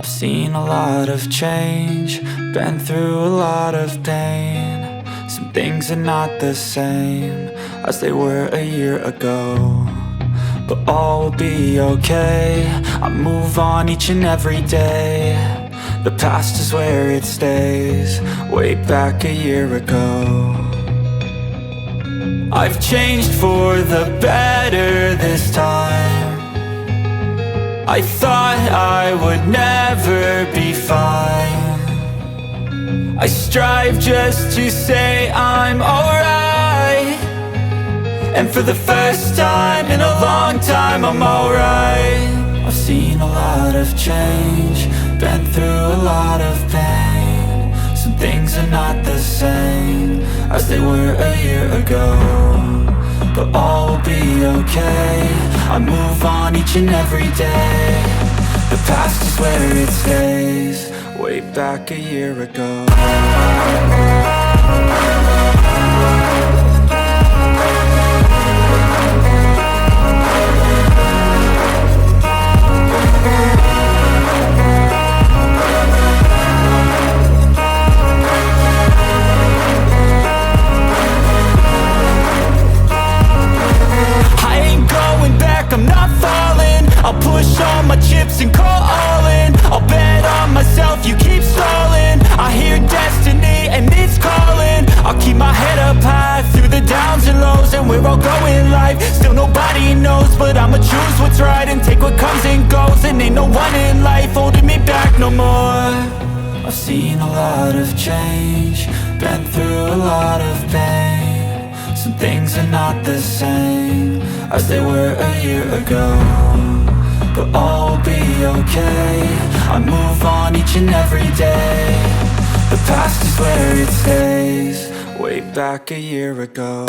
I've seen a lot of change, been through a lot of pain. Some things are not the same as they were a year ago, but all will be okay. I move on each and every day. The past is where it stays, way back a year ago. I've changed for the better this time. I thought I would never be fine. I strive just to say I'm alright, and for the first time in a long time I'm alright. I've seen a lot of change, been through a lot of pain. Some things are not the same as they were a year ago, but all will be okay. I move on each and every day. The past is where it stays, way back a year ago. I'm not falling, I'll push all my chips and call all in. I'll bet on myself, you keep stalling. I hear destiny and it's calling. I'll keep my head up high through the downs and lows, and we're all going life. Still nobody knows, but I'ma choose what's right and take what comes and goes. And ain't no one in life holding me back no more. I've seen a lot of change, been through a lot of pain. Some things are not the same as they were a year ago, but all will be okay. I move on each and every day. The past is where it stays, way back a year ago.